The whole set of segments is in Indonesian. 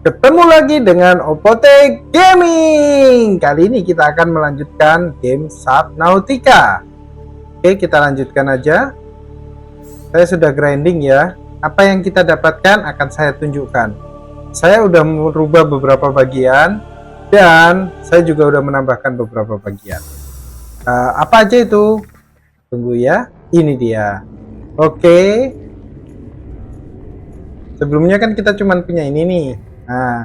Ketemu lagi dengan Opote Gaming. Kali ini kita akan melanjutkan game Subnautica. Oke, kita lanjutkan aja. Saya sudah grinding ya. Apa yang kita dapatkan akan saya tunjukkan. Saya udah merubah beberapa bagian dan saya juga udah menambahkan beberapa bagian. Apa aja itu? Tunggu ya. Ini dia. Oke. Sebelumnya kan kita cuma punya ini nih. Nah,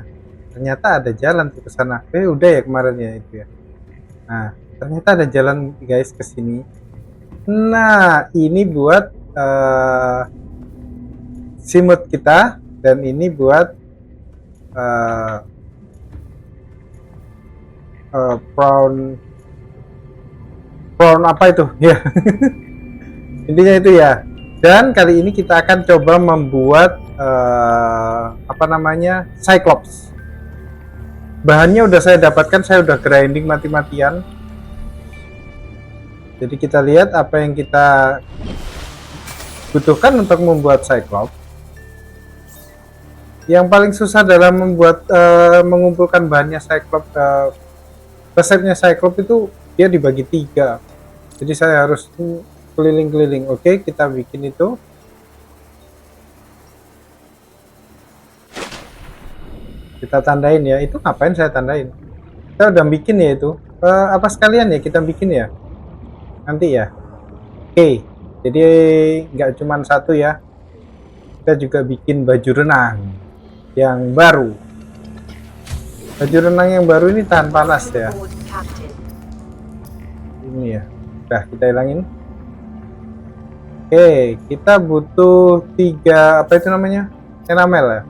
ternyata ada jalan tuh ke sana. Udah ya kemarin ya itu ya. Nah, ternyata ada jalan guys ke sini. Nah, ini buat simut kita dan ini buat prawn apa itu ya. Intinya itu ya. Dan kali ini kita akan coba membuat apa namanya, Cyclops. Bahannya udah saya dapatkan, saya udah grinding mati-matian. Jadi kita lihat apa yang kita butuhkan untuk membuat Cyclops. Yang paling susah dalam membuat mengumpulkan bahannya Cyclops, resepnya Cyclops itu dia dibagi 3. Jadi saya harus keliling-keliling. Oke, kita bikin itu. Kita tandain ya. Itu ngapain saya tandain? Kita udah bikin ya itu. Apa sekalian ya kita bikin ya? Nanti ya. Oke. Jadi nggak cuma satu ya. Kita juga bikin baju renang yang baru. Baju renang yang baru ini tahan panas ya. Ini ya. Udah kita hilangin. Oke, kita butuh 3 apa itu namanya? Enamel ya.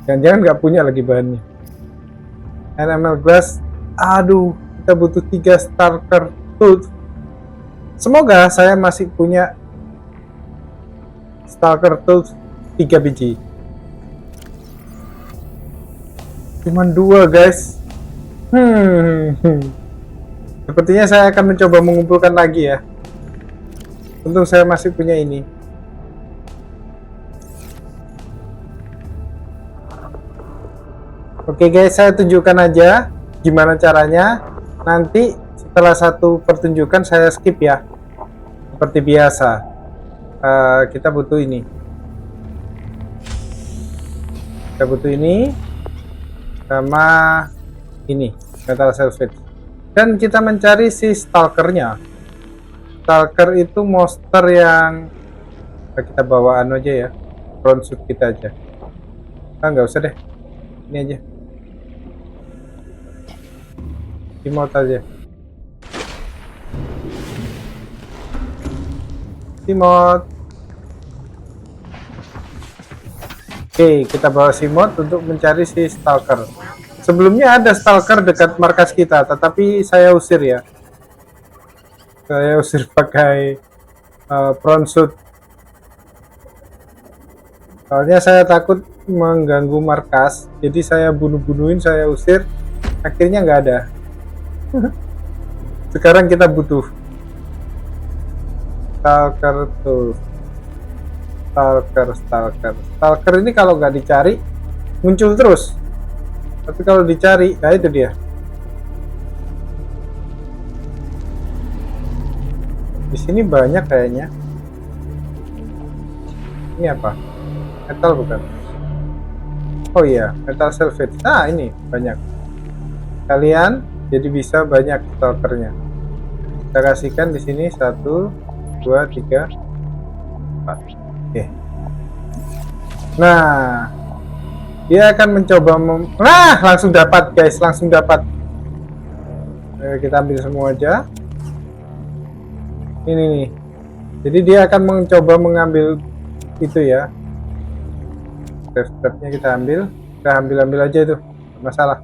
Jangan-jangan nggak punya lagi bahannya. Enamel glass. Aduh, kita butuh 3 starter tooth. Semoga saya masih punya starter tooth 3 biji. Cuman 2 guys. Sepertinya saya akan mencoba mengumpulkan lagi ya. Untung saya masih punya ini. Oke guys, saya tunjukkan aja gimana caranya. Nanti setelah satu pertunjukan saya skip ya. Seperti biasa. Kita butuh ini. Kita butuh ini sama ini, metal sulfate. Dan kita mencari si stalkernya. Stalker itu monster yang kita bawa anu aja ya, front suit kita aja. Nggak usah deh, ini aja, timot aja, timot. Oke, kita bawa simot untuk mencari si stalker. Sebelumnya ada stalker dekat markas kita, tetapi saya usir ya. Saya usir pakai front suit. Soalnya saya takut mengganggu markas, jadi saya bunuh-bunuhin, saya usir. Akhirnya nggak ada. Sekarang kita butuh stalker tuh. Stalker ini kalau nggak dicari muncul terus. Tapi kalau dicari, nah itu dia. Di sini banyak kayaknya. Ini apa? Metal bukan? Oh iya, metal sulfate. Nah ini banyak. Kalian jadi bisa banyak stalkernya. Kita kasihkan di sini 1, 2, 3, 4. Oke. Nah, dia akan mencoba langsung dapat guys, langsung dapat. Kita ambil semua aja. Ini nih. Jadi dia akan mencoba mengambil itu ya. Step-stepnya kita ambil. Kita ambil aja itu. Tidak masalah.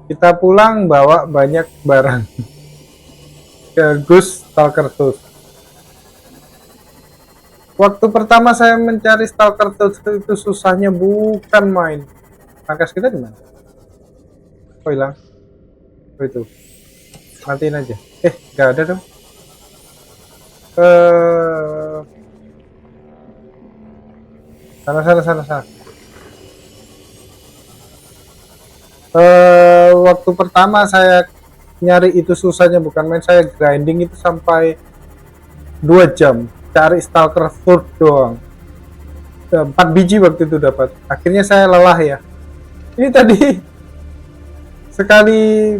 Kita pulang bawa banyak barang. Bagus stalker tooth. Waktu pertama saya mencari stalker tooth itu susahnya bukan main. Markas kita di mana? Oh hilang. Oh itu. Matiin aja. Nggak ada dong. Sana, sana, sana, sana. Waktu pertama saya nyari itu susahnya bukan main, saya grinding itu sampai 2 jam cari Stalker Sword doang. 4 biji waktu itu dapat. Akhirnya saya lelah ya. Ini tadi sekali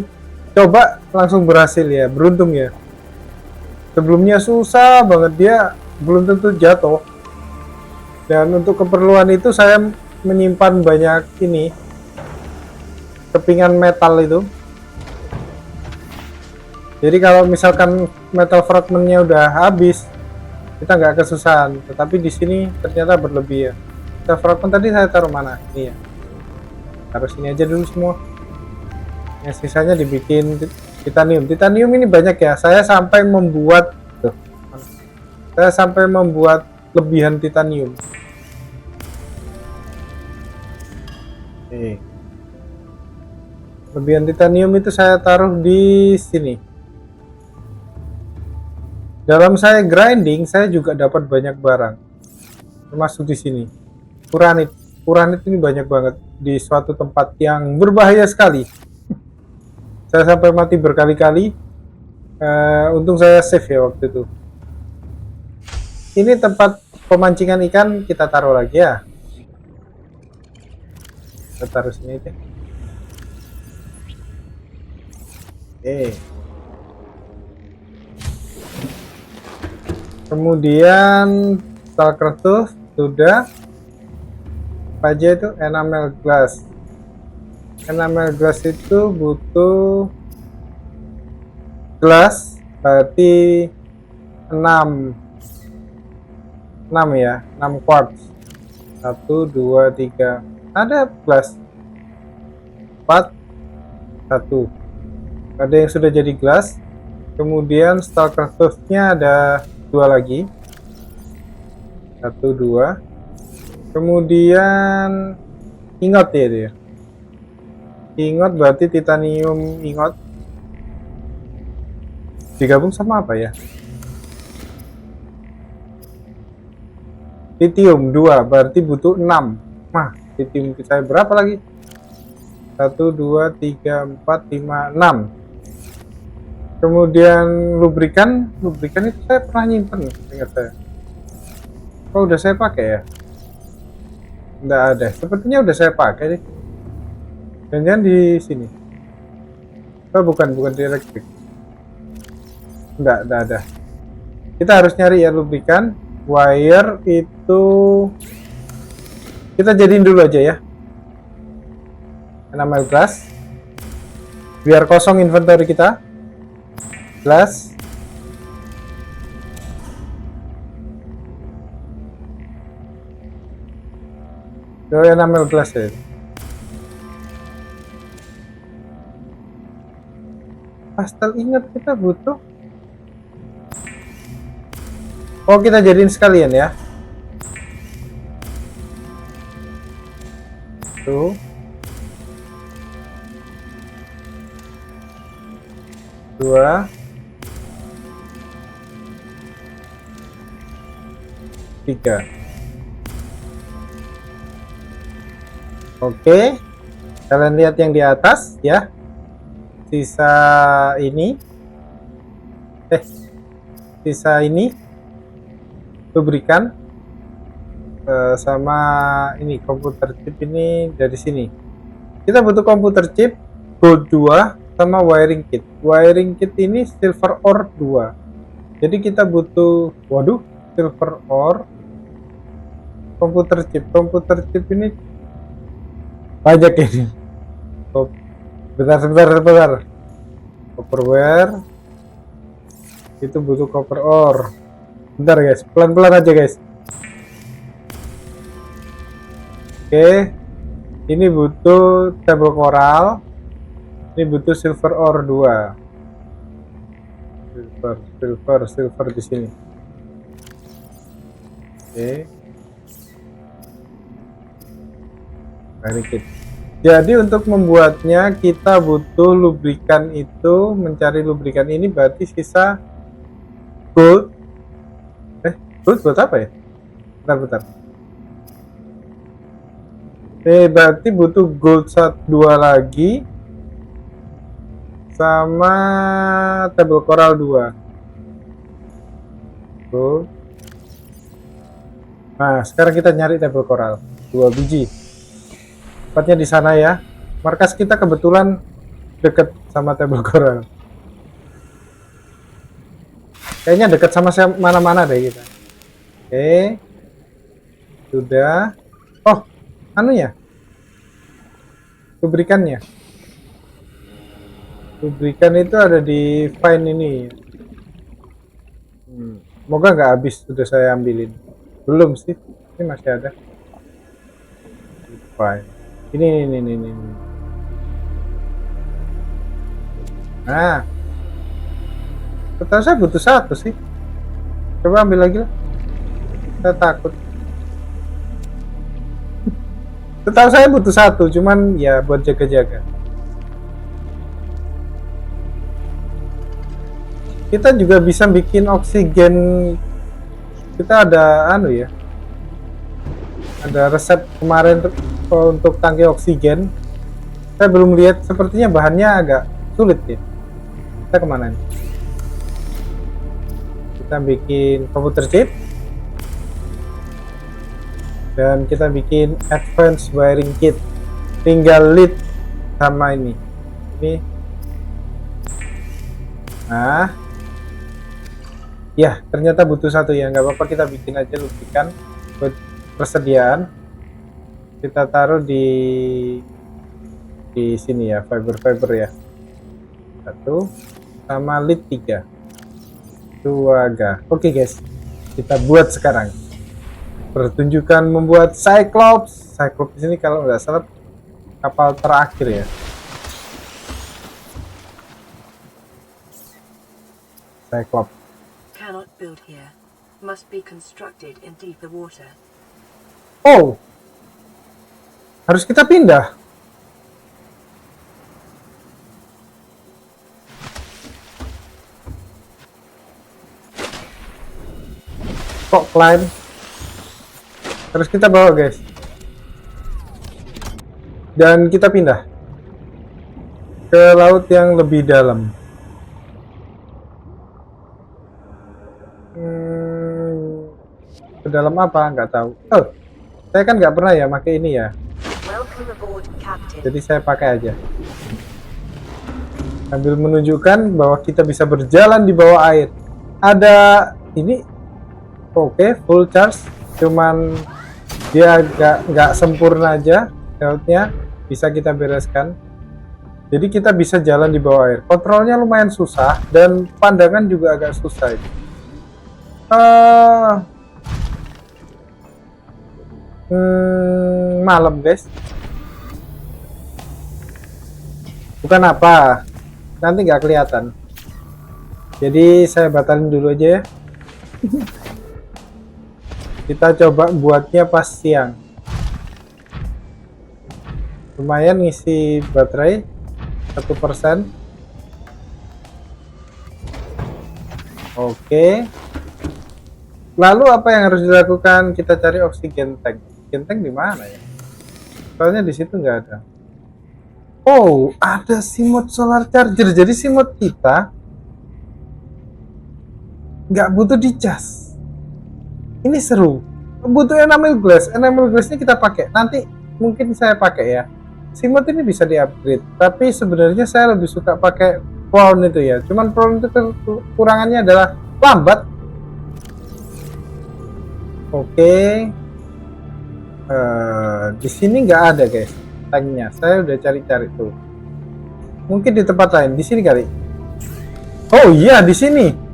coba langsung berhasil ya, beruntung ya. Sebelumnya susah banget, dia belum tentu jatuh. Dan untuk keperluan itu saya menyimpan banyak ini kepingan metal itu. Jadi kalau misalkan metal fragmentnya udah habis, kita nggak kesusahan. Tetapi di sini ternyata berlebih ya. Metal fragment tadi saya taruh mana? Ini ya. Taruh sini aja dulu semua. Yang sisanya dibikin titanium. Titanium ini banyak ya. Saya sampai membuat lebihan titanium. Lebihan titanium itu saya taruh di sini. Dalam saya grinding, saya juga dapat banyak barang. Termasuk di sini. Uranit. Uranit ini banyak banget di suatu tempat yang berbahaya sekali. Saya sampai mati berkali-kali. Untung saya save ya waktu itu. Ini tempat pemancingan ikan, kita taruh lagi ya. Kita taruh sini aja. Kemudian Stalker Tooth sudah. Apa aja itu? Enamel glass. Enamel glass itu butuh glass berarti 6 ya, 6 quartz. 1 2 3. Ada glass 4 1. Ada yang sudah jadi glass. Kemudian Stalker Tooth-nya ada 2 lagi. 1 2. Kemudian ingot ya dia. Ingot berarti titanium ingot. Digabung sama apa ya? Lithium 2 berarti butuh 6. Nah, lithium saya berapa lagi? 1 2 3 4 5 6. Kemudian lubrikan itu saya pernah nyimpen, ingat saya. Oh, udah saya pakai ya? Nggak ada, sepertinya udah saya pakai deh. Jangan di sini. Oh, bukan di elektrik. Nggak ada. Kita harus nyari ya lubrikan. Wire itu kita jadiin dulu aja ya. Enamel glass. Biar kosong inventory kita. Glass. Enamel glass ya. Pastel ingat kita butuh. Oh, kita jadiin sekalian ya. Tuh. Dua. 3. Oke, kalian lihat yang di atas ya. Sisa ini lubrikan sama ini komputer chip ini dari sini. Kita butuh komputer chip gold 2 sama wiring kit. Wiring kit ini silver ore 2. Jadi kita butuh silver ore, komputer chip ini banyak ini. Oh, sebentar. Copperware itu butuh copper ore. Bentar guys, pelan-pelan aja guys. Oke, ini butuh table coral. Ini butuh silver ore 2. Silver di sini. Oke. Sedikit. Jadi untuk membuatnya kita butuh lubrikan itu, mencari lubrikan ini berarti sisa gold. Gold buat apa ya? Bentar. Berarti butuh gold 2 lagi sama table coral 2. Gold. Nah, sekarang kita nyari table coral 2 biji. Tepatnya di sana ya. Markas kita kebetulan deket sama table coral. Kayaknya deket sama mana-mana deh kita. Oke. Sudah. Oh, anunya. Kubrikannya. Kubrikan itu ada di fine ini. Semoga nggak habis, sudah saya ambilin. Belum sih, ini masih ada. Fine. Ini. Nah, betul, saya butuh 1 sih. Coba ambil lagi lah. Saya takut. Setahu saya butuh 1, cuman ya buat jaga-jaga. Kita juga bisa bikin oksigen. Kita ada anu ya. Ada resep kemarin untuk tangki oksigen. Saya belum lihat, sepertinya bahannya agak sulit ya. Kita kemana nih? Kita bikin komputer chip. Dan kita bikin advanced wiring kit. Tinggal lead sama ini. Nah, ya ternyata butuh 1 ya. Nggak apa-apa, kita bikin aja lubrikan buat persediaan. Kita taruh di sini ya, fiber ya. 1 sama lead 3. 2 ga. Oke guys, kita buat sekarang. Pertunjukan membuat Cyclops. Cyclops di sini kalau nggak salah kapal terakhir ya. Cyclops. Cannot build here. Must be constructed in deeper water. Oh, harus kita pindah. Kok climb? Harus kita bawa guys. Dan kita pindah ke laut yang lebih dalam. Ke dalam apa? Nggak tahu. Oh, saya kan nggak pernah ya pakai ini ya. Welcome aboard, Captain. Jadi saya pakai aja. Sambil menunjukkan bahwa kita bisa berjalan di bawah air. Ada ini. Oke, full charge. Cuman dia nggak sempurna aja lautnya, bisa kita bereskan. Jadi kita bisa jalan di bawah air. Kontrolnya lumayan susah dan pandangan juga agak susah itu. Malam guys. Bukan apa, nanti nggak kelihatan. Jadi saya batalin dulu aja ya. Kita coba buatnya pas siang. Lumayan ngisi baterai 1%. Oke. Lalu apa yang harus dilakukan? Kita cari oksigen tank. Oksigen tank di mana ya? Soalnya di situ nggak ada. Oh, ada simot solar charger. Jadi simot kita nggak butuh dicas. Ini seru. Butuh enamel glass. Enamel glassnya kita pakai. Nanti mungkin saya pakai ya. Simot ini bisa di-upgrade. Tapi sebenarnya saya lebih suka pakai prawn itu ya. Cuman prawn itu kekurangannya adalah lambat. Oke. Di sini nggak ada guys tanknya. Saya udah cari-cari tuh. Mungkin di tempat lain. Di sini kali. Oh iya, di sini.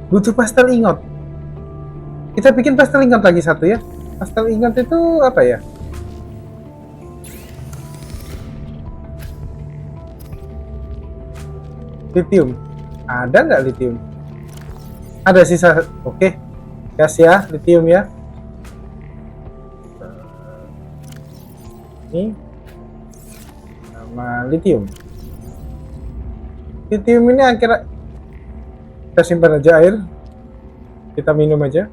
Butuh pastel ingot. Kita bikin pastel ingot lagi 1 ya. Pastel ingot itu apa ya? Lithium. Ada nggak lithium? Ada sisa. Oke. Gas ya, lithium ya. Ini sama lithium. Lithium ini akhirnya kita simpan aja air. Kita minum aja.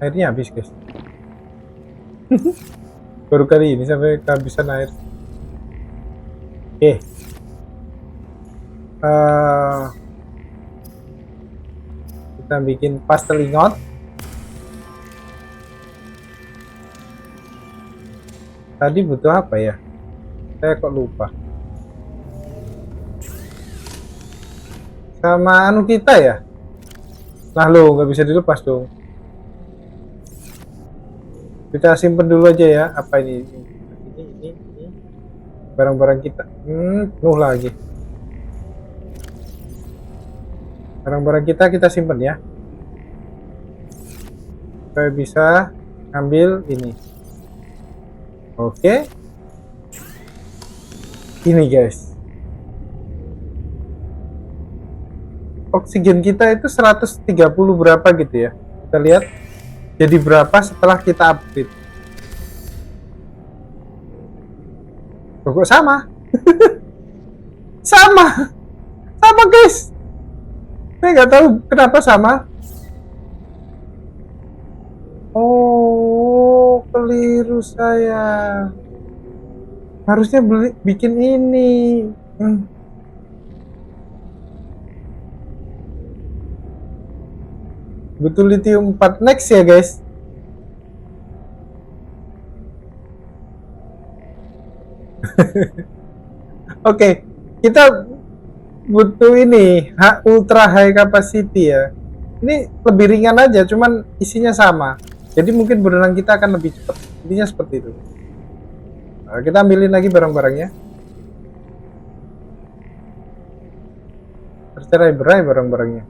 Airnya habis guys. Baru kali ini sampai kehabisan air. Oke. Kita bikin pastel ingot. Tadi butuh apa ya? Saya kok lupa. Sama anu kita ya? Nah lo nggak bisa dilepas dong. Kita simpen dulu aja ya. Apa ini? Ini barang-barang kita. Penuh lagi. Barang-barang kita simpen ya. Supaya bisa ambil ini. Oke. Ini guys. Oksigen kita itu 130 berapa gitu ya. Kita lihat jadi berapa setelah kita upgrade. Kok sama? Sama. Sama guys. Saya nggak tahu kenapa sama. Oh, keliru saya. Harusnya bikin ini. Betul lithium 4 next ya guys. Oke, kita butuh ini ultra high capacity ya. Ini lebih ringan aja, cuman isinya sama. Jadi mungkin berenang kita akan lebih cepat. Intinya seperti itu. Nah, kita ambilin lagi barang-barangnya. Tercerai-berai barang-barangnya.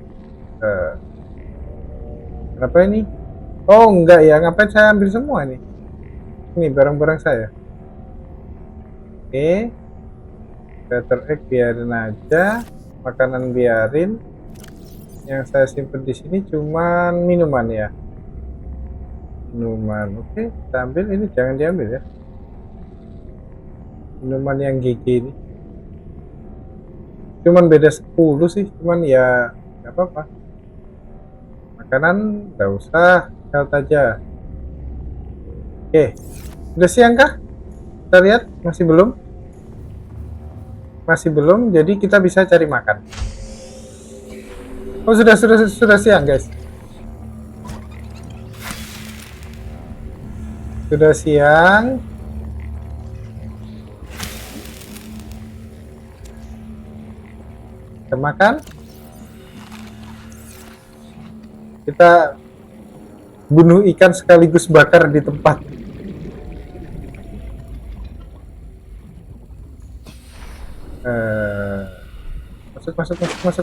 Kenapa ini? Oh enggak ya, ngapain saya ambil semua nih? Ini barang-barang saya. Oke. Starter egg biarin aja, makanan biarin. Yang saya simpen di sini cuman minuman ya. Minuman, oke, kita ambil ini, jangan diambil ya. Minuman yang gigi ini. Cuman beda 10 sih, cuman ya nggak apa-apa. Makanan nggak usah, health aja. Oke, udah siang kah? Kita lihat, masih belum. Masih belum, jadi kita bisa cari makan. Oh sudah siang guys. Sudah siang. Kita makan. Kita bunuh ikan sekaligus bakar di tempat.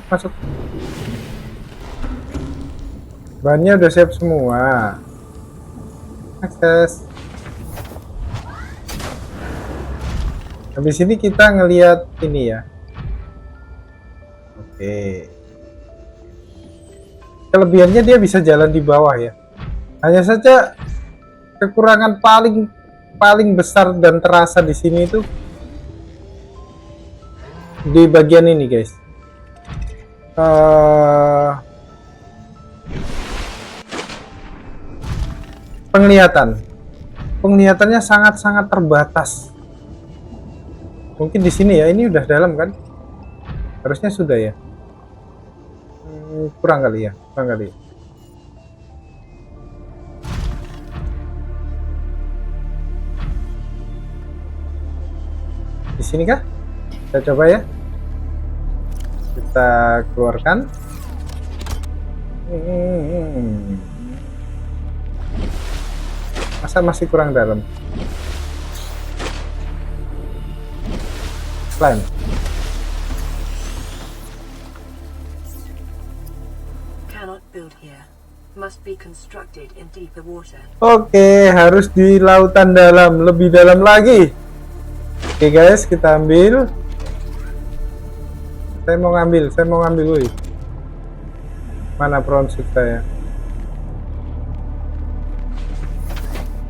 Masuk. Bahannya udah siap semua. Akses. Habis ini kita ngelihat ini ya. Oke. Kelebihannya dia bisa jalan di bawah ya. Hanya saja kekurangan paling besar dan terasa di sini itu di bagian ini guys. Penglihatannya sangat sangat terbatas. Mungkin di sini ya, ini udah dalam kan? Harusnya sudah ya. Kurang kali ya. Di sini kah? Kita coba ya. Kita keluarkan. Masa masih kurang dalam? Slime. Cannot build here. Must be constructed in deeper water. Oke, harus di lautan dalam, lebih dalam lagi. Oke guys, kita ambil. Saya mau ngambil, woi. Mana prawn suit saya?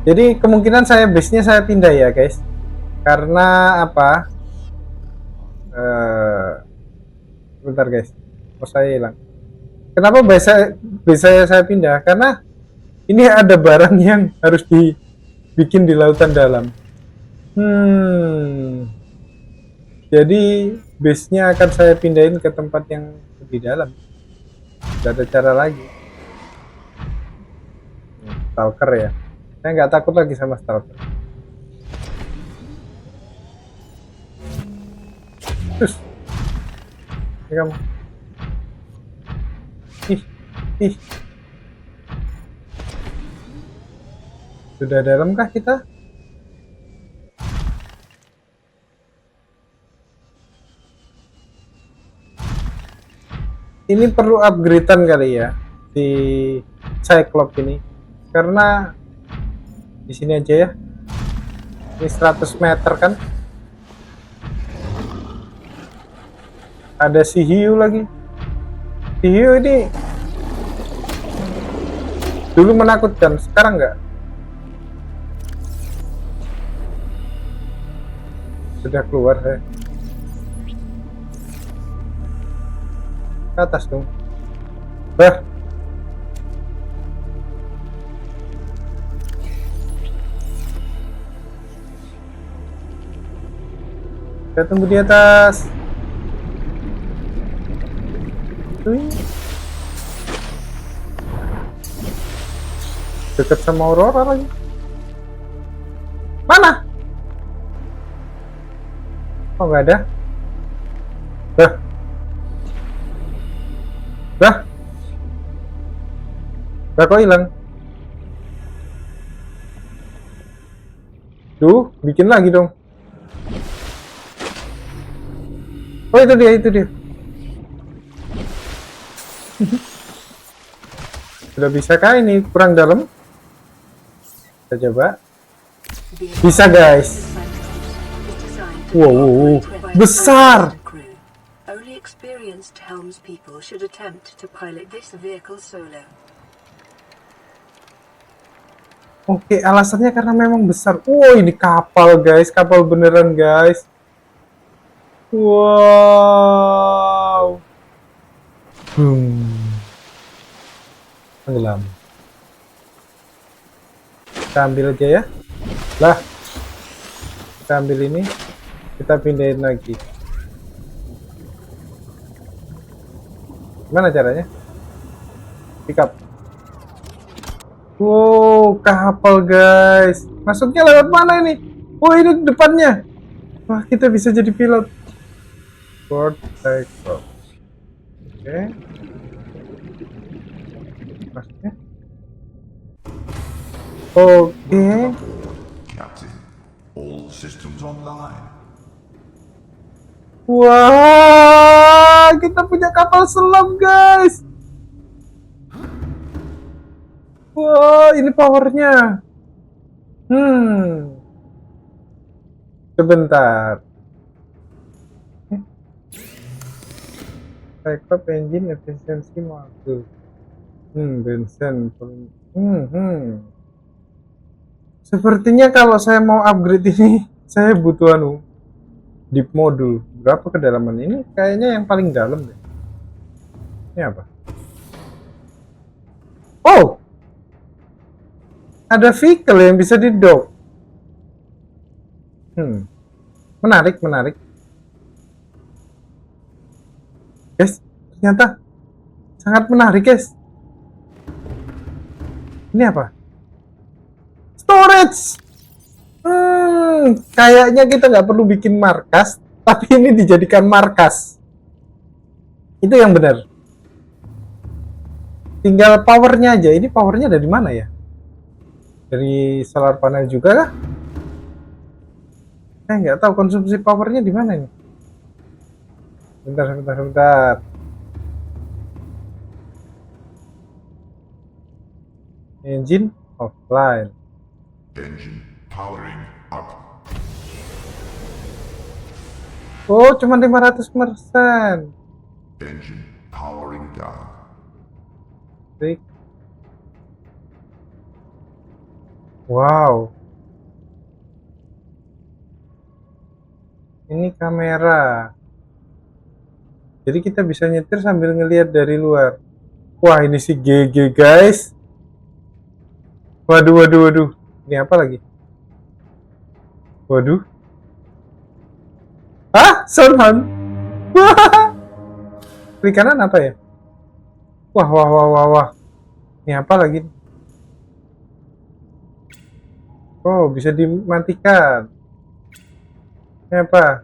Jadi kemungkinan base-nya saya pindah ya guys. Karena apa? Bentar guys, oh saya hilang. Kenapa bisa saya pindah? Karena ini ada barang yang harus dibikin di lautan dalam. Jadi base-nya akan saya pindahin ke tempat yang lebih dalam. Gak ada cara lagi. Stalker ya. Saya nggak takut lagi sama stalker. Terus, ini kamu. Ih, ih. Sudah dalamkah kita? Ini perlu upgradean kali ya di Cyclops ini, karena di sini aja ya. Ini 100 meter kan? Ada si hiu lagi. Si hiu ini dulu menakutkan, sekarang nggak. Sudah keluar saya. Ke atas dong. Bah. Saya tunggu di atas. Wih. Dekat sama Aurora lagi. Mana? Oh nggak ada. Bah. Bah. Bah kok hilang? Duh, bikin lagi dong. Oh itu dia, itu dia. Sudah bisa kah ini kurang dalam? Kita coba. The Bisa guys. Cyclops is designed to Wow, be wow, wow. operated by a Besar. pilot and crew. Only experienced helmspeople should attempt to pilot this vehicle solo. Oke, alasannya karena memang besar. Wow, ini kapal guys, kapal beneran guys. Wow. Tenggelam. Kita ambil aja ya. Lah. Kita ambil ini. Kita pindahin lagi. Gimana caranya? Pick up. Wow, kapal guys. Masuknya lewat mana ini? Oh, ini depannya. Wah, kita bisa jadi pilot. Port Cyclops. Oke. Masuknya. Oke. Captain, all systems online. Wah, kita punya kapal selam guys. Wah, ini powernya. Sebentar. Cyclops engine efisiensi mobil. Bensin. Sepertinya kalau saya mau upgrade ini, saya butuh deep modul. Berapa kedalaman ini? Kayaknya yang paling dalam deh. Ini apa? Oh, ada vehicle yang bisa di-dock. Menarik. Guys, ternyata sangat menarik, guys. Ini apa? Storage. Kayaknya kita nggak perlu bikin markas, tapi ini dijadikan markas. Itu yang benar. Tinggal powernya aja. Ini powernya dari mana ya? Dari solar panel juga kah? Saya nggak tahu konsumsi powernya di mana ini. Bentar. Engine offline. Engine powering up. Oh, cuma 500%. Engine powering down. Klik. Wow. Ini kamera. Jadi kita bisa nyetir sambil ngelihat dari luar. Wah, ini sih GG guys. Waduh, waduh, waduh. Ini apa lagi? Waduh. Hah? Soundhound? Wah. Klik kanan apa ya? Wah, wah, wah, wah, wah. Ini apa lagi? Oh, bisa dimatikan. Ini apa?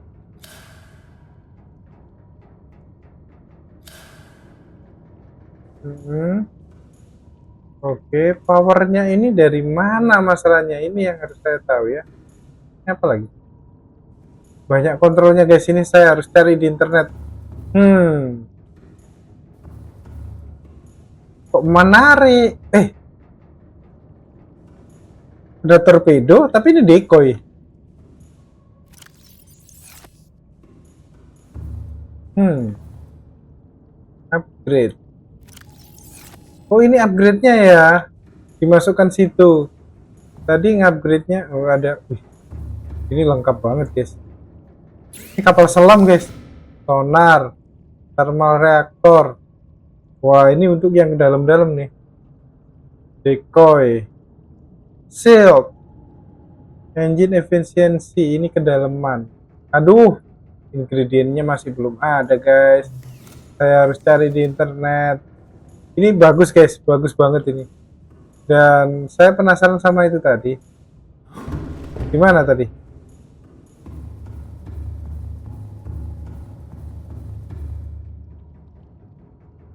Oke, powernya ini dari mana masalahnya? Ini yang harus saya tahu ya. Ini apa lagi? Banyak kontrolnya guys, ini saya harus cari di internet. Kok menarik? Ada torpedo, tapi ini decoy. Upgrade. Oh, ini upgrade-nya ya. Dimasukkan situ. Tadi ngupgrade-nya, oh ada. Ini lengkap banget, guys. Ini kapal selam, guys. Sonar, thermal reaktor. Wah, ini untuk yang dalam-dalam nih. Decoy. Shield. Engine efficiency, ini kedalaman. Aduh, ingredientnya masih belum ada, guys. Saya harus cari di internet. Ini bagus guys, bagus banget ini. Dan saya penasaran sama itu tadi. Gimana tadi?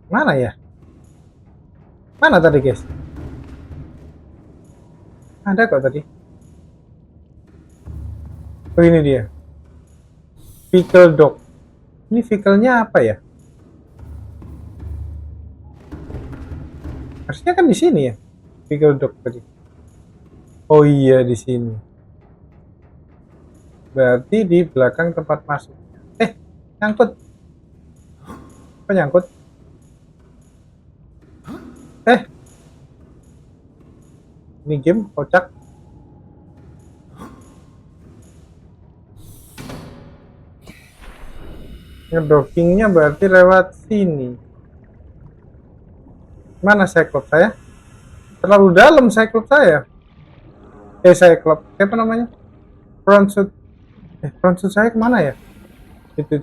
Mana ya? Mana tadi guys? Ada kok tadi. Oh, ini dia. Vehicle dock. Ini vehicle-nya apa ya? Harusnya kan di sini ya, vehicle dock tadi. Oh iya, di sini. Berarti di belakang tempat masuk. Nyangkut. Apa nyangkut? Ini game kocak. Ngedockingnya berarti lewat sini. Mana Cyclops saya? Terlalu dalam Cyclops saya. Cyclops. Siapa namanya? Front suit. Front suit saya kemana ya? Itu.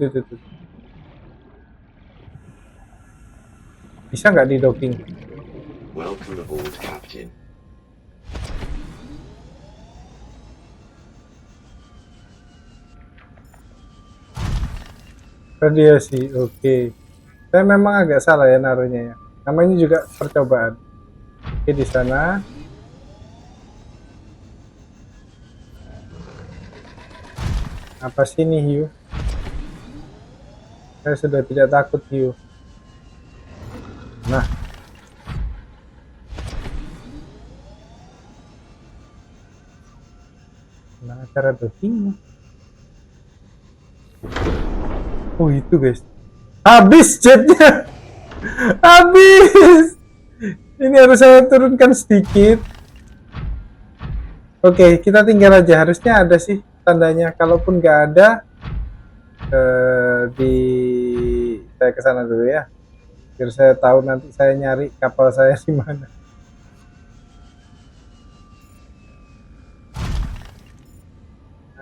Bisa nggak di docking? Welcome aboard, Captain. Radiasi, oke. Saya memang agak salah ya naruhnya ya. Namanya juga percobaan. Oke, di sana. Apa sih ini hiu? Saya sudah tidak takut hiu. Nah. Nah, cara docking. Oh, itu guys. Habis jetnya. Habis. Ini harus saya turunkan sedikit. Oke, kita tinggal aja. Harusnya ada sih tandanya. Kalaupun nggak ada, saya kesana dulu ya. Biar saya tahu nanti saya nyari kapal saya di mana.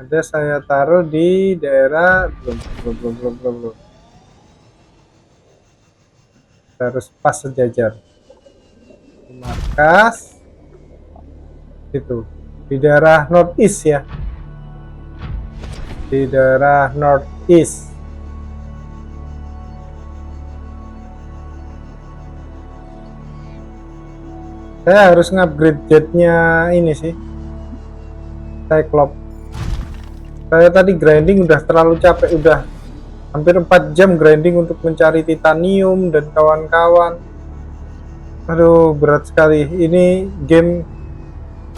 Ada saya taruh di daerah belum. Harus pas sejajar. Markas itu di daerah northeast ya, di daerah northeast. Saya harus ngupgrade jetnya ini sih, Cyclops. Saya tadi grinding udah terlalu capek, udah hampir 4 jam grinding untuk mencari titanium dan kawan-kawan. Aduh, berat sekali. Ini game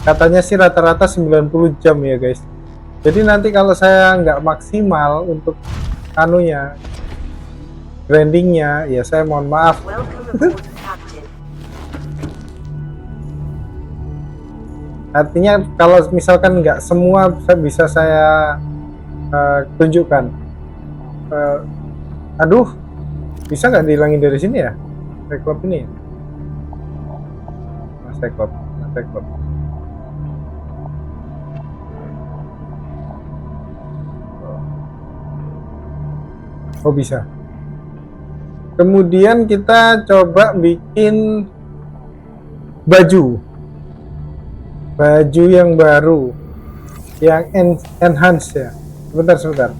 katanya sih rata-rata 90 jam ya guys. Jadi nanti kalau saya nggak maksimal untuk anunya, grindingnya, ya saya mohon maaf. Artinya kalau misalkan nggak semua bisa saya tunjukkan. Aduh, Bisa nggak dihilangin dari sini ya? Cyclops ini. Mas Cyclops. Oh bisa. Kemudian kita coba bikin baju yang baru, yang enhance ya. Sebentar.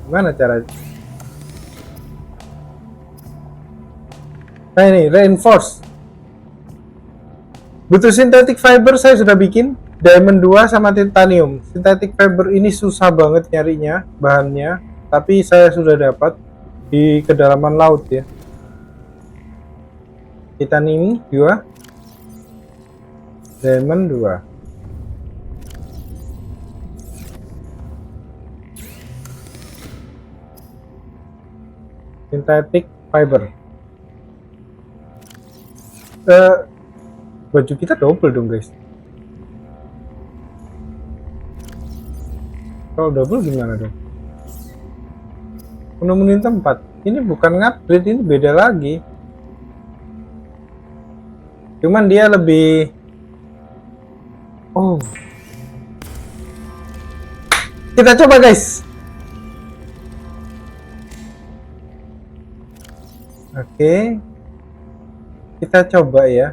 Gimana caranya? Nah ini reinforce. Butuh synthetic fiber, saya sudah bikin diamond 2 sama titanium. Synthetic fiber ini susah banget nyarinya bahannya, tapi saya sudah dapat di kedalaman laut ya. Titanium 2, diamond 2. Synthetic fiber. Baju kita double dong guys. Kalau double gimana dong? Menemuin tempat. Ini bukan ngupgrade, ini beda lagi. Cuman dia lebih. Oh. Kita coba guys. Oke. Kita coba ya.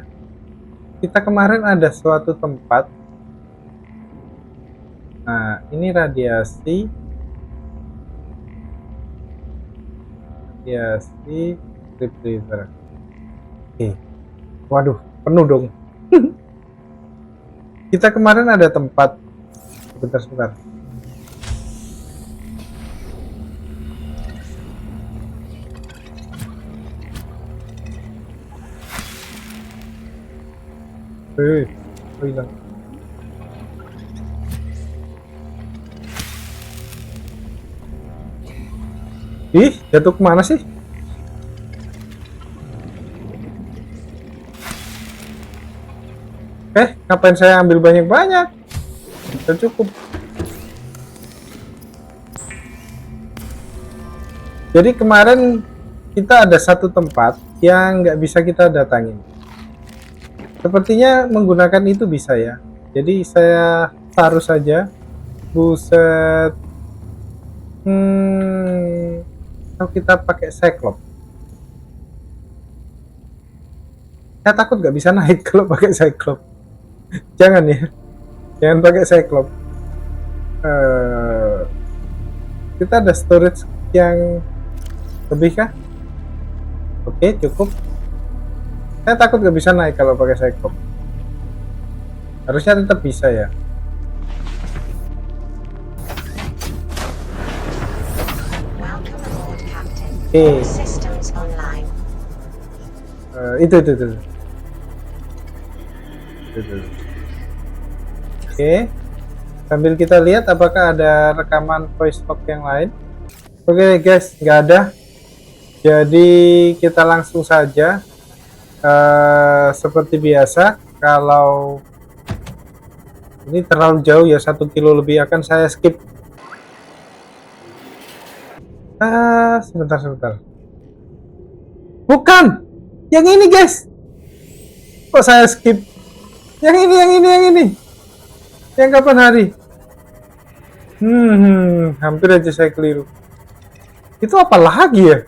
Kita kemarin ada suatu tempat. Nah, ini radiasi strip river. Oke. Waduh, penuh dong. Kita kemarin ada tempat. Sebentar. Hilang. Ih, jatuh kemana sih? Ngapain saya ambil banyak-banyak? Sudah cukup. Jadi kemarin kita ada satu tempat yang nggak bisa kita datangin. Sepertinya menggunakan itu bisa ya. Jadi saya taruh saja. Buset. Kalau kita pakai Cyclops. Saya takut nggak bisa naik kalau pakai Cyclops. Jangan ya. Jangan pakai Cyclops. Kita ada storage yang lebih kah? Oke, cukup. Saya takut nggak bisa naik kalau pakai Cyclops. Harusnya tetap bisa ya. Oke. Systems online. Itu. Oke. Sambil kita lihat apakah ada rekaman voice log yang lain. Oke guys, nggak ada. Jadi kita langsung saja. Seperti biasa, kalau ini terlalu jauh ya, 1 kilo lebih, akan saya skip. Sebentar. Bukan! Yang ini guys! Kok saya skip? Yang ini. Yang kapan hari? Hampir aja saya keliru. Itu apa lagi ya?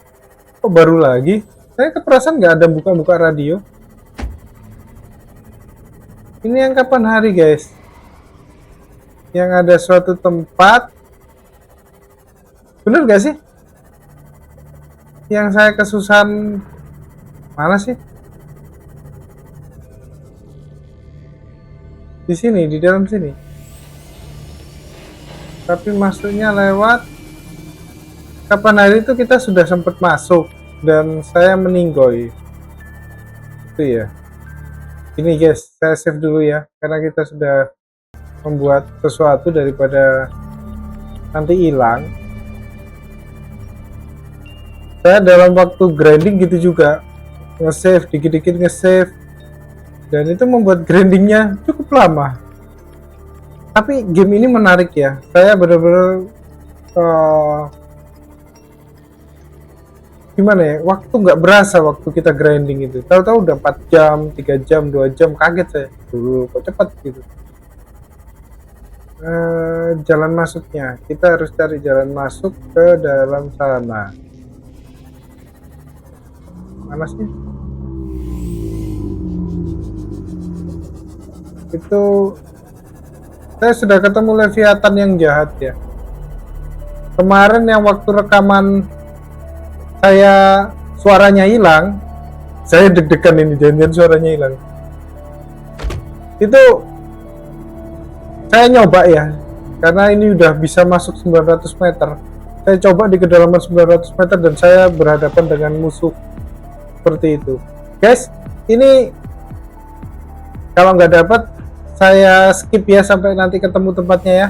Kok baru lagi? Saya keperasaan nggak ada buka-buka radio. Ini yang kapan hari guys? Yang ada suatu tempat. Bener gak sih? Yang saya kesusahan. Mana sih? Di sini, di dalam sini. Tapi masuknya lewat. Kapan hari itu kita sudah sempat masuk. Dan saya meninggoy. Itu ya. Ini guys, saya save dulu ya, karena kita sudah membuat sesuatu daripada nanti hilang. Saya dalam waktu grinding gitu juga, nge-save dikit-dikit, nge-save, dan itu membuat grindingnya cukup lama. Tapi game ini menarik ya. Saya benar-benar gimana ya, waktu nggak berasa waktu kita grinding itu. Tahu-tahu udah 4 jam, 3 jam, 2 jam, kaget saya. Dulu kok cepet gitu. Jalan masuknya, kita harus cari jalan masuk ke dalam sana. Mana sih? Itu saya sudah ketemu Leviathan yang jahat ya. Kemarin yang waktu rekaman saya suaranya hilang, saya deg-degan ini, jangan-jangan suaranya hilang. Itu saya nyoba ya, karena ini udah bisa masuk 900 meter. Saya coba di kedalaman 900 meter dan saya berhadapan dengan musuh seperti itu. Guys, ini kalau nggak dapat saya skip ya sampai nanti ketemu tempatnya ya.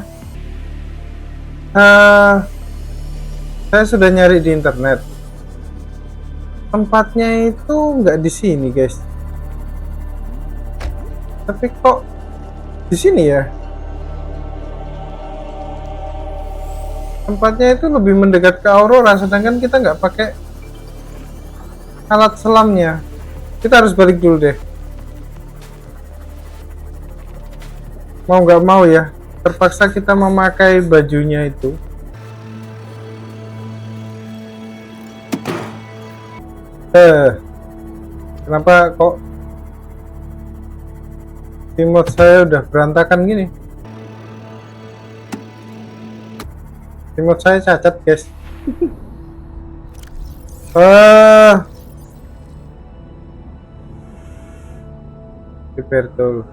Saya sudah nyari di internet. Tempatnya itu nggak di sini, guys. Tapi kok di sini ya? Tempatnya itu lebih mendekat ke Aurora, sedangkan kita nggak pakai alat selamnya. Kita harus balik dulu deh. Mau nggak mau ya, terpaksa kita memakai bajunya itu. Kenapa kok remote saya udah berantakan gini? Remote saya cacat, guys. Prepare tool.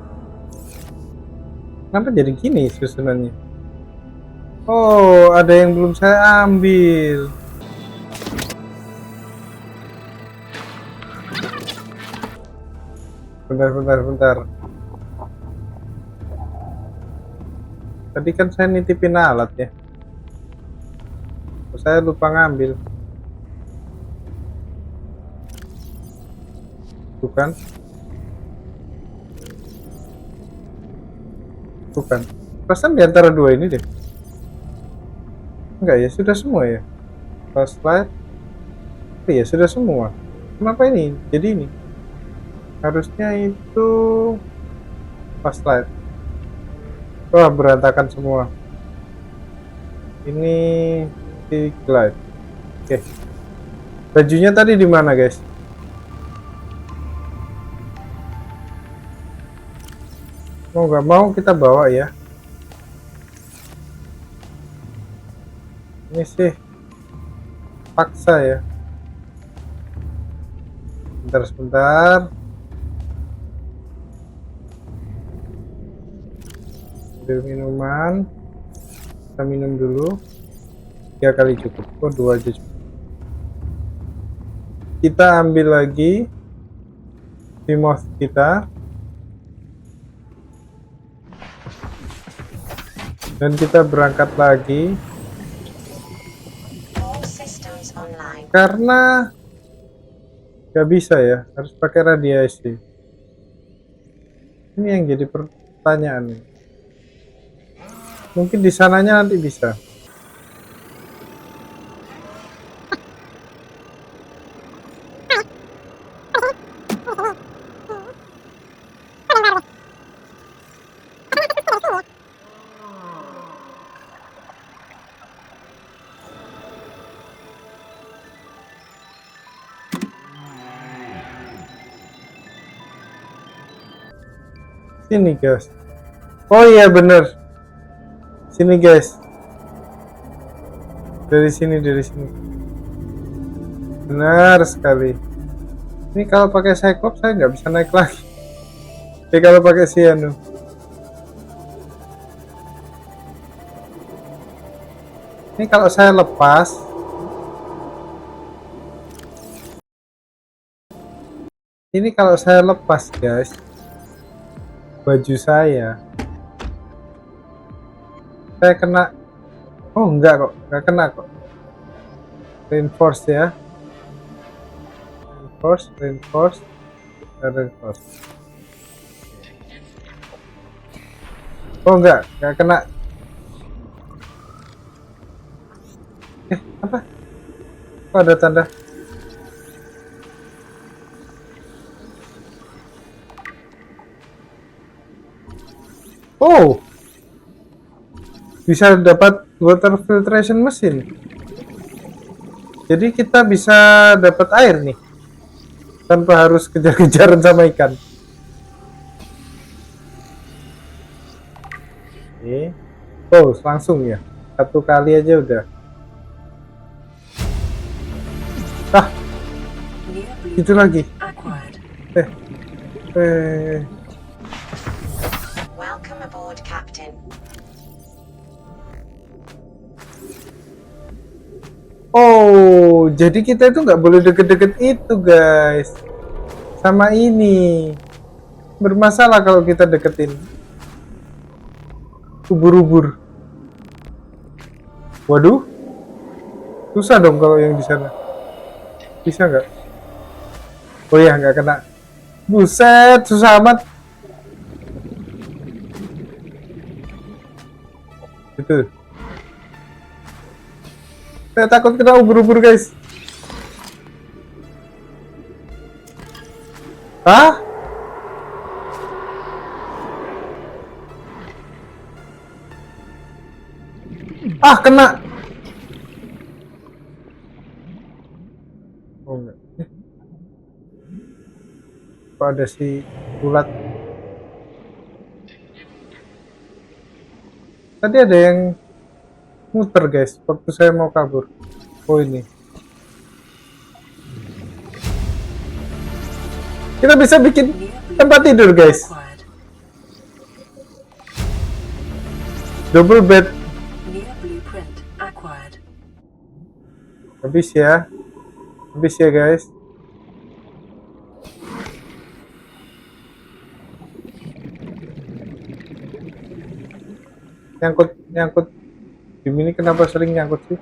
Kenapa jadi gini susunannya? Oh, ada yang belum saya ambil. Bentar. Tadi kan saya nitipin alat ya. Saya lupa ngambil. Bukan. Perasaan di antara dua ini deh. Enggak ya, sudah semua ya. Flashlight. Iya, sudah semua. Kenapa ini? Jadi ini. Harusnya itu flashlight. Wah, berantakan semua. Ini light. Oke. Bajunya tadi di mana, guys? Mau nggak mau kita bawa ya. Ini sih paksa ya. Sebentar. Ambil minuman. Kita minum dulu. 3 kali cukup. Oh, 2 aja cukup. Kita ambil lagi Behemoth kita. Dan kita berangkat lagi. Karena nggak bisa ya, harus pakai radiasi. Ini yang jadi pertanyaan. Mungkin di sananya nanti bisa. Sini, guys. Oh iya, bener. Sini, guys. Dari sini. Benar sekali. Ini kalau pakai Cyclops saya nggak bisa naik lagi. Tapi kalau pakai Cyano. Ini kalau saya lepas. Ini kalau saya lepas, guys. Baju saya kena. Oh, enggak kena kok. Reinforce ya. Reinforce. Oh, enggak kena. Apa? Kok ada tanda? Oh, bisa dapat water filtration mesin. Jadi kita bisa dapat air nih tanpa harus kejar-kejaran sama ikan. Oke. Oh, langsung ya. Satu kali aja udah. Ah, New itu lagi. acquired. Eh, Welcome aboard, Captain. oh, jadi kita itu nggak boleh deket-deket itu, guys. Sama ini. Bermasalah kalau kita deketin. Ubur-ubur. Waduh. Susah dong kalau yang di sana. Bisa nggak? Oh ya, nggak kena. Buset, susah amat. Itu. Saya takut kena ubur-ubur, guys. Hah? Ah, kena. Oh enggak. Kok ada si ulat? Tadi ada yang muter, guys, waktu saya mau kabur. Oh, ini. Kita bisa bikin tempat tidur, guys. Acquired. Double bed. New blueprint acquired. Habis ya. Habis ya, guys. Nyangkut. Game ini kenapa sering nyangkut sih?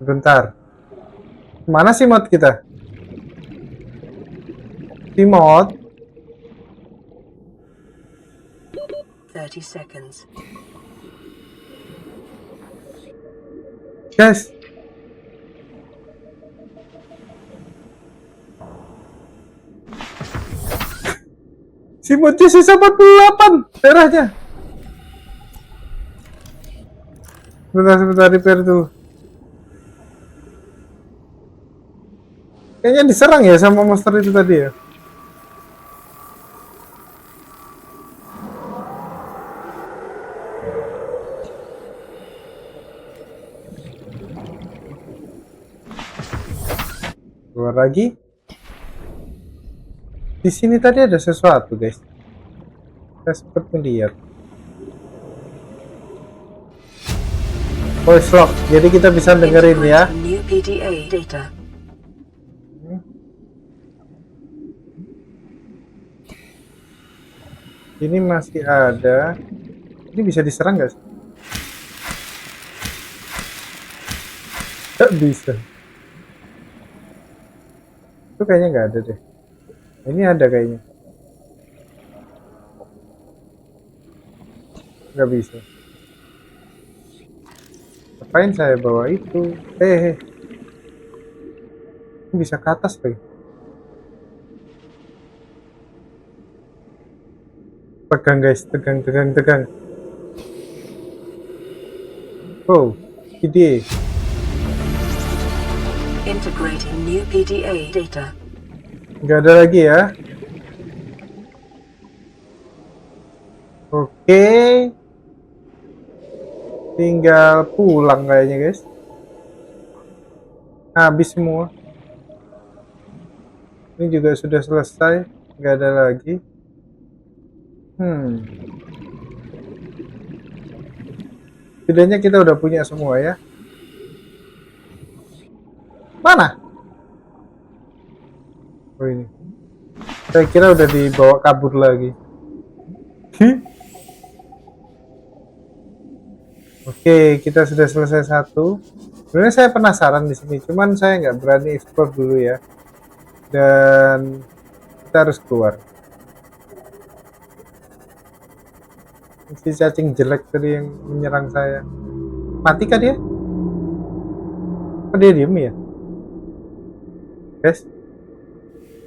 Bentar. Mana sih mod kita? Si mod. 30 seconds. Guys. Si modnya sisa 48 darahnya. Sebentar repair dulu. Kayaknya diserang ya sama monster itu tadi ya. Keluar lagi. Di sini tadi ada sesuatu, guys. Saya sempat melihat. Voice lock. Jadi kita bisa dengerin ya. Integrating new PDA data. Ini masih ada. Ini bisa diserang nggak sih? Nggak bisa. Itu kayaknya nggak ada deh. Ini ada kayaknya. Nggak bisa. Ngapain saya bawa itu? Ini bisa ke atas lagi. Tegang, guys, tegang. Oh, ide. Integrating new PDA data. Nggak ada lagi ya. Oke. Tinggal pulang kayaknya, guys. Habis semua. Ini juga sudah selesai. Nggak ada lagi. Setidaknya kita udah punya semua ya. Mana? Oh, ini. Saya kira udah dibawa kabur lagi. Oke, kita sudah selesai satu. Sebenarnya saya penasaran di sini, cuman saya nggak berani explore dulu ya. Dan kita harus keluar. Si cacing jelek tadi yang menyerang saya. Mati kah dia? Kok dia diem ya? Guys,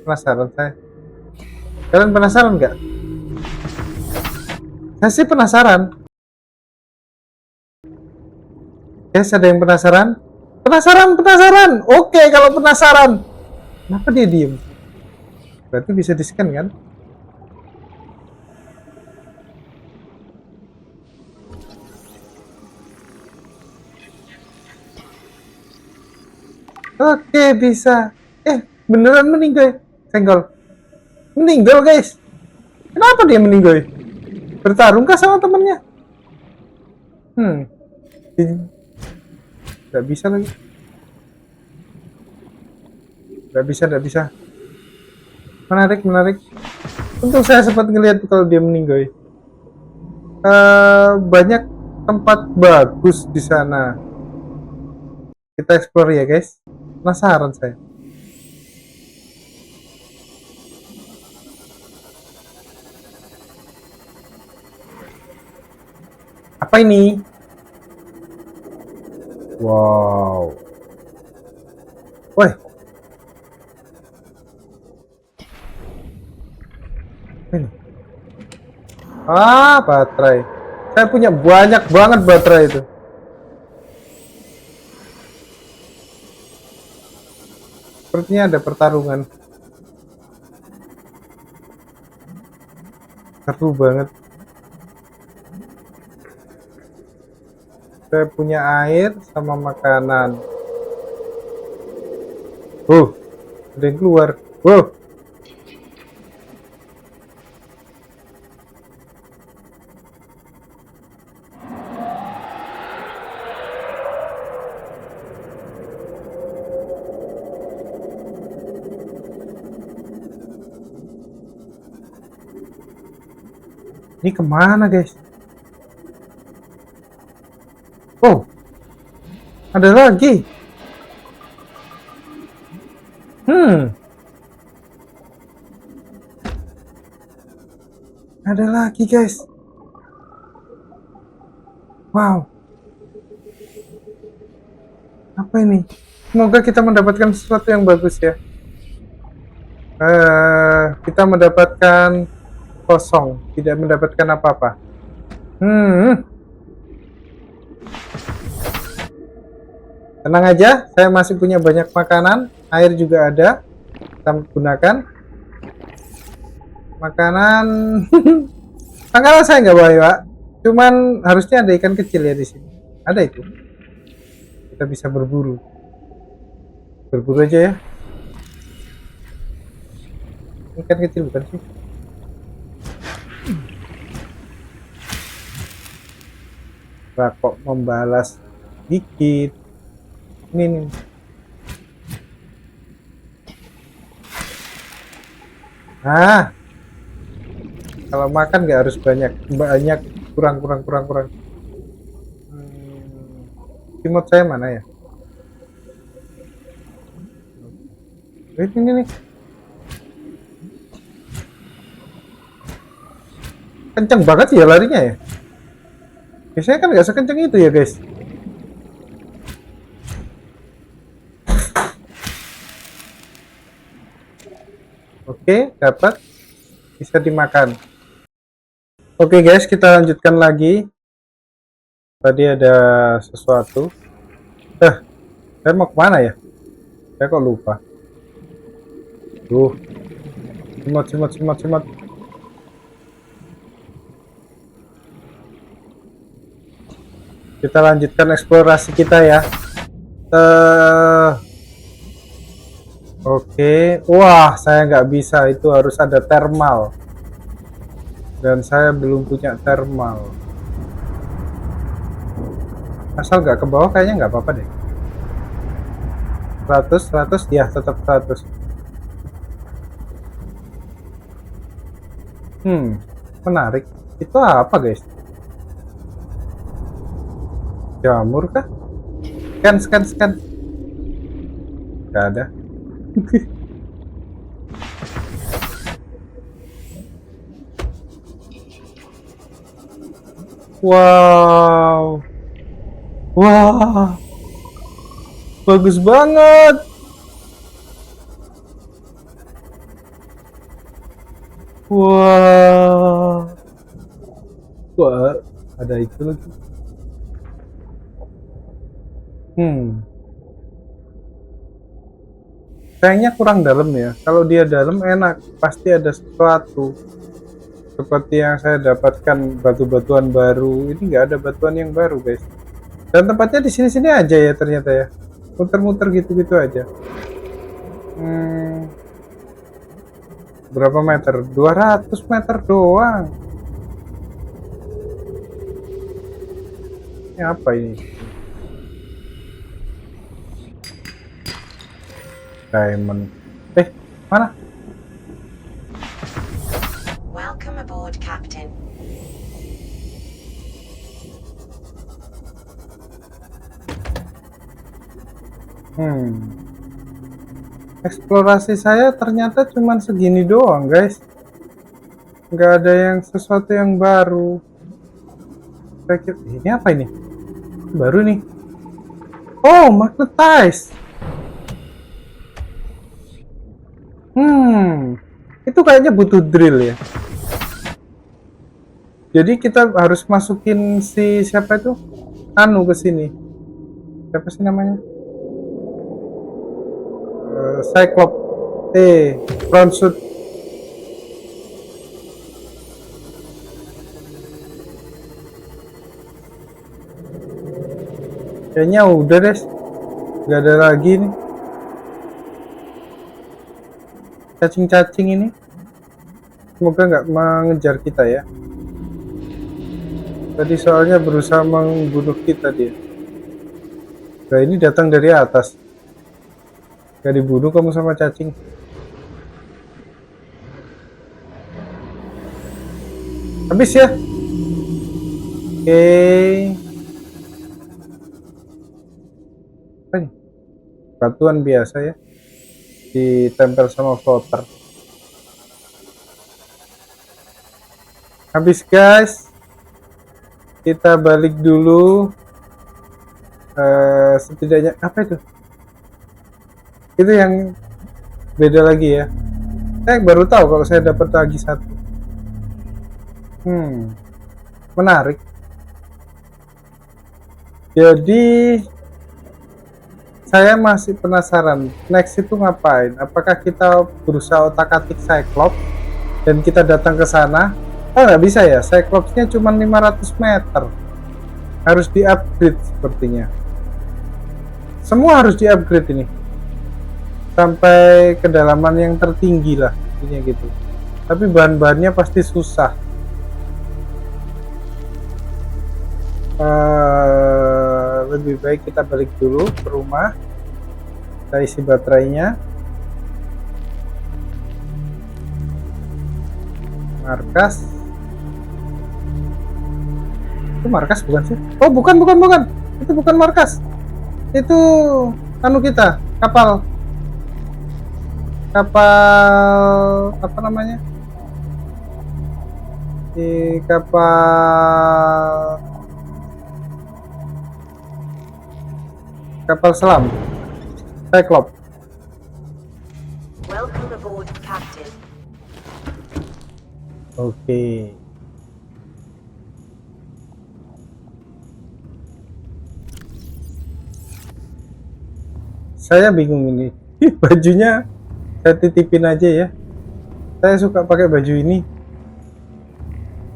penasaran saya. Kalian penasaran nggak? Saya sih penasaran. Guys, ada yang penasaran? Penasaran. Oke, kalau penasaran. Kenapa dia diem? Berarti bisa di-scan kan? Oke, bisa. Beneran meninggal. Senggol. Meninggal, guys. Kenapa dia meninggal? Bertarungkah sama temennya? Gak bisa lagi. Gak bisa. Menarik. Untung saya sempat ngelihat kalau dia meninggal. Banyak tempat bagus di sana. Kita explore ya, guys. Penasaran saya. Apa ini? Wow. Woi. Ini. Baterai. Saya punya banyak banget baterai itu. Sepertinya ada pertarungan. Seru banget. Saya punya air sama makanan. Ada yang keluar. Ini kemana, guys? Ada lagi. Ada lagi, guys. Wow. Apa ini? Semoga kita mendapatkan sesuatu yang bagus ya. Kita mendapatkan kosong, tidak mendapatkan apa-apa. Tenang aja, saya masih punya banyak makanan, air juga ada. Kita gunakan makanan. Makanan saya nggak bawa, Pak. Cuman harusnya ada ikan kecil ya di sini. Ada itu. Kita bisa berburu. Berburu aja ya. Ikan kecil bukan sih? Nah, kok membalas dikit. Ini nih. Kalau makan nggak harus banyak, kurang. Remote saya mana ya? Ini nih. Kenceng banget ya larinya ya. Biasanya kan nggak sekenceng itu ya, guys. Oke, dapat. Bisa dimakan. Oke, guys, kita lanjutkan lagi. Tadi ada sesuatu. Saya mau kemana ya? Saya kok lupa. Simot. Kita lanjutkan eksplorasi kita ya. Oke. Wah, saya nggak bisa. Itu harus ada thermal. Dan saya belum punya thermal. Asal nggak ke bawah kayaknya nggak apa-apa deh. 100 ya, tetap 100. Menarik. Itu apa, guys? Jamur kah? Scan. Gak ada. Wow. Bagus banget. Wah. Wah, ada itu lagi. Kayaknya kurang dalam ya. Kalau dia dalam enak, pasti ada sesuatu. Seperti yang saya dapatkan batu-batuan baru. Ini nggak ada batuan yang baru, guys. Dan tempatnya di sini-sini aja ya ternyata ya. Muter-muter gitu-gitu aja. Berapa meter? 200 meter doang. Ini apa ini? Diamond. Mana? Welcome aboard, Captain. Eksplorasi saya ternyata cuman segini doang, guys. Nggak ada yang sesuatu yang baru. Ini apa ini? Baru nih. Oh, magnetize. Itu kayaknya butuh drill ya. Jadi kita harus masukin si siapa itu? Anu ke sini. Siapa sih namanya? Cyclops. Front suit. Kayaknya udah deh. Gak ada lagi nih. Cacing-cacing ini. Semoga nggak mengejar kita ya. Tadi soalnya berusaha membunuh kita dia. Nah ini datang dari atas. Gak dibunuh kamu sama cacing. Habis ya. Oke. Apa ini? Batuan biasa ya. Ditempel sama floater. Habis guys. Kita balik dulu. Setidaknya apa itu? Itu yang beda lagi ya. Saya baru tahu kalau saya dapat lagi satu. Menarik. Jadi saya masih penasaran next itu ngapain. Apakah kita berusaha otak-atik Cyclops dan kita datang ke sana? Oh nggak bisa ya, Cyclops-nya cuma 500 meter. Harus di-upgrade sepertinya. Semua harus di-upgrade ini. Sampai kedalaman yang tertinggi lah, intinya gitu. Tapi bahan-bahannya pasti susah. Lebih baik kita balik dulu ke rumah. Kita isi baterainya. Markas. Itu markas bukan sih? Oh bukan. Itu bukan markas. Itu anu kita, kapal apa namanya? Di kapal selam Cyclops. Welcome aboard, Captain. Oke. Saya bingung ini. Bajunya saya titipin aja ya. Saya suka pakai baju ini.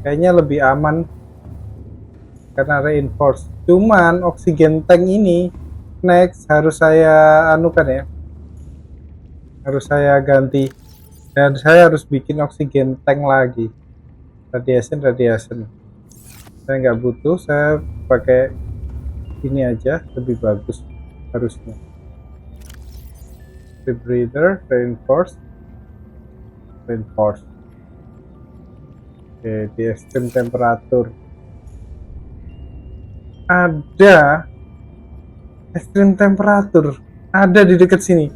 Kayaknya lebih aman karena reinforce. Cuman oksigen tank ini next harus saya anukan ya. Harus saya ganti. Dan saya harus bikin oksigen tank lagi. Radiation. Saya nggak butuh. Saya pakai ini aja lebih bagus harusnya. Breather, reinforce. Oke, di extreme temperatur ada extreme temperatur ada di dekat sini.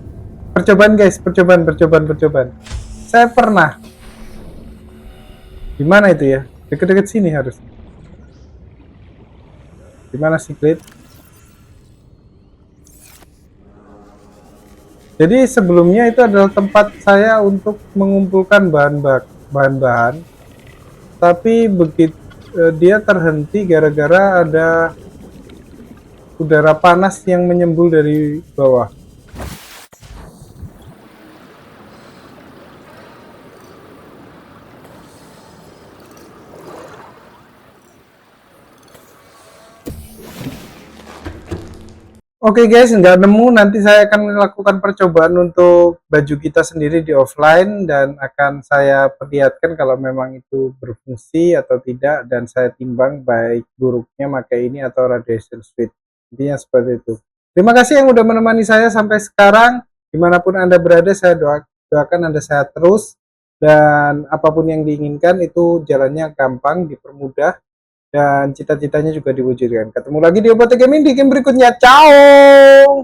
Percobaan guys, percobaan. Saya pernah. Di mana itu ya? Dekat-dekat sini harus. Di mana secret? Jadi sebelumnya itu adalah tempat saya untuk mengumpulkan bahan-bahan, tapi begitu dia terhenti gara-gara ada udara panas yang menyembul dari bawah. Oke guys, nggak nemu, nanti saya akan melakukan percobaan untuk baju kita sendiri di offline dan akan saya perlihatkan kalau memang itu berfungsi atau tidak, dan saya timbang baik buruknya pakai ini atau radiation suit. Intinya seperti itu. Terima kasih yang udah menemani saya sampai sekarang. Dimanapun Anda berada, saya doakan Anda sehat terus, dan apapun yang diinginkan itu jalannya gampang, dipermudah, dan cita-citanya juga diwujudkan. Ketemu lagi di Obote Gaming di game berikutnya. Ciao!